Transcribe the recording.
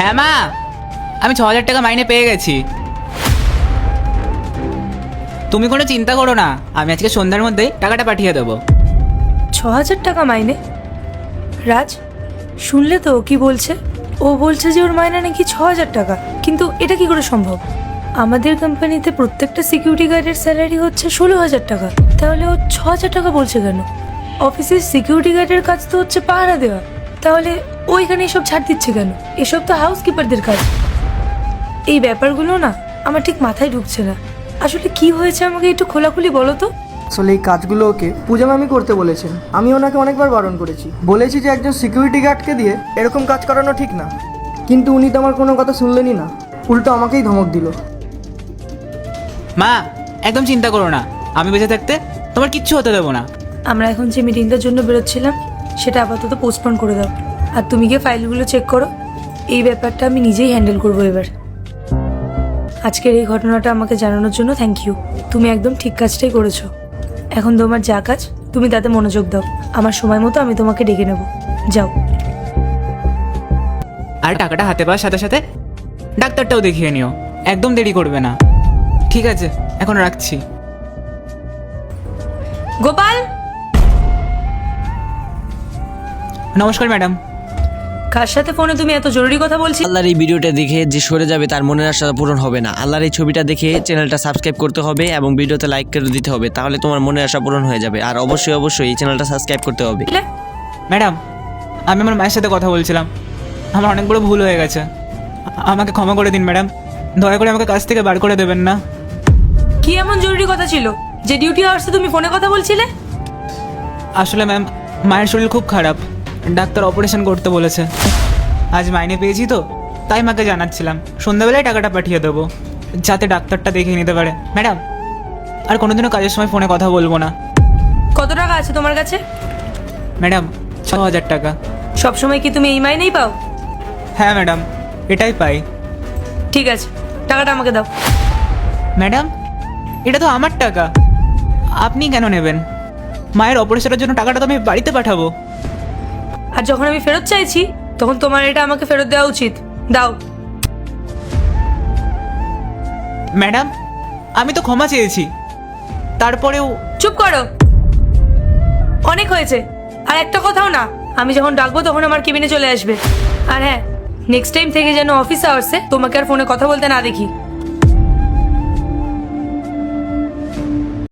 হ্যাঁ মা, আমি 6,000 টাকা মাইনে পেয়ে গেছি। তুমি কোনো চিন্তা করো না, আমি আজকে সন্ধ্যার মধ্যেই টাকাটা পাঠিয়ে দেবো। 6,000 টাকা মাইনে? রাজ, শুনলে তো ও কি বলছে? ও বলছে যে ওর মাইনে নাকি 6,000 টাকা। কিন্তু এটা কি করে সম্ভব? আমাদের কোম্পানিতে প্রত্যেকটা সিকিউরিটি গার্ডের স্যালারি হচ্ছে 16,000 টাকা। তাহলে ও 6,000 টাকা বলছে কেন? অফিসের সিকিউরিটি গার্ডের কাজ তো হচ্ছে পাহারা দেওয়া। তাহলে ও এখানে এসব ছাড় দিচ্ছে কেন? এসব তো হাউসকিপারদের কাজ। এই ব্যাপারগুলো না আমার ঠিক মাথায় ঢুকছে না। আসলে কি হয়েছে আমাকে একটু খোলাখুলি বলো তো। আসলে এই কাজগুলো ওকে পূজা ম্যামই করতে বলেছেন। আমি ওনাকে অনেকবার বারণ করেছি, বলেছি যে একজন সিকিউরিটি গার্ডকে দিয়ে এরকম কাজ করানো ঠিক না, কিন্তু উনি তো আমার কোনো কথা শুনলেনই না, উল্টো আমাকেই ধমক দিল। মা, একদম চিন্তা করো না, আমি বেঁচে থাকতে তোমার কিচ্ছু হতে দেবো না। আমরা এখন যে মিটিংটার জন্য বেরোচ্ছিলাম সেটা আপাতত পোস্টপোন করে দাও। আর তুমি গিয়ে ফাইলগুলো চেক করো। এই ব্যাপারটা আমি নিজেই হ্যান্ডেল করবো এবার। আজকের এই ঘটনাটা আমাকে জানানোর জন্য থ্যাংক ইউ। তুমি একদম ঠিক কাজটাই করেছো। এখন তোমার যা কাজ তুমি তাতে মনোযোগ দাও। আমার সময় মতো আমি তোমাকে ডেকে নেব। যাও। আর টাকাটা হাতে পাওয়ার সাথে সাথে ডাক্তারটাও দেখিয়ে নিও, একদম দেরি করবে না। ঠিক আছে, এখন রাখছি। গোপাল, নমস্কার ম্যাডাম। কার সাথে ফোনে তুমি এত জরুরি কথা বলছি? আল্লাহর এই ভিডিওটা দেখে যে সরে যাবে তার মনের আশা পূরণ হবে না। আল্লাহর এই ছবিটা দেখে চ্যানেলটা সাবস্ক্রাইব করতে হবে এবং ভিডিওতে লাইক করে দিতে হবে, তাহলে তোমার মনের আশা পূরণ হয়ে যাবে। আর অবশ্যই অবশ্যই এই চ্যানেলটা সাবস্ক্রাইব করতে হবে। ম্যাডাম, আমি আমার মায়ের সাথে কথা বলছিলাম, আমার অনেক বড় ভুল হয়ে গেছে, আমাকে ক্ষমা করে দিন ম্যাডাম। দয়া করে আমাকে কাজ থেকে বার করে দেবেন না। কি এমন জরুরি কথা ছিল যে ডিউটি আওয়ার্সে তুমি ফোনে কথা বলছিলে? আসলে ম্যাম, মায়ের শরীর খুব খারাপ, ডাক্তার অপারেশন করতে বলেছে। আজ মাইনে পেয়েছি তো, তাই মাকে জানাচ্ছিলাম সন্ধ্যাবেলায় টাকাটা পাঠিয়ে দেবো, যাতে ডাক্তারটা দেখিয়ে নিতে পারে। ম্যাডাম, আর কোনোদিনও কাজের সময় ফোনে কথা বলবো না। কত টাকা আছে তোমার কাছে? ম্যাডাম, 6,000 টাকা। সবসময় কি তুমি এই মাইনেই পাও? হ্যাঁ ম্যাডাম, এটাই পাই। ঠিক আছে, টাকাটা আমাকে দাও। ম্যাডাম, এটা তো আমার টাকা, আপনি কেন নেবেন? মায়ের অপারেশনের জন্য টাকাটা তো আমি বাড়িতে পাঠাবো। আর যখন আমি ফেরত চাইছি তখন তোমার এটা আমাকে ফেরত দেওয়া উচিত। দাও। ম্যাডাম, আমি তো ক্ষমা চেয়েছি, তারপরেও। চুপ করো, অনেক হয়েছে। আর একটা কথাও না, আমি যখন ডাকবো তখন আমার কেবিনে চলে আসবে। আর হ্যাঁ, নেক্সট টাইম থেকে যেন অফিস আওয়ার্সে তোমাকে আর ফোনে কথা বলতে না দেখি।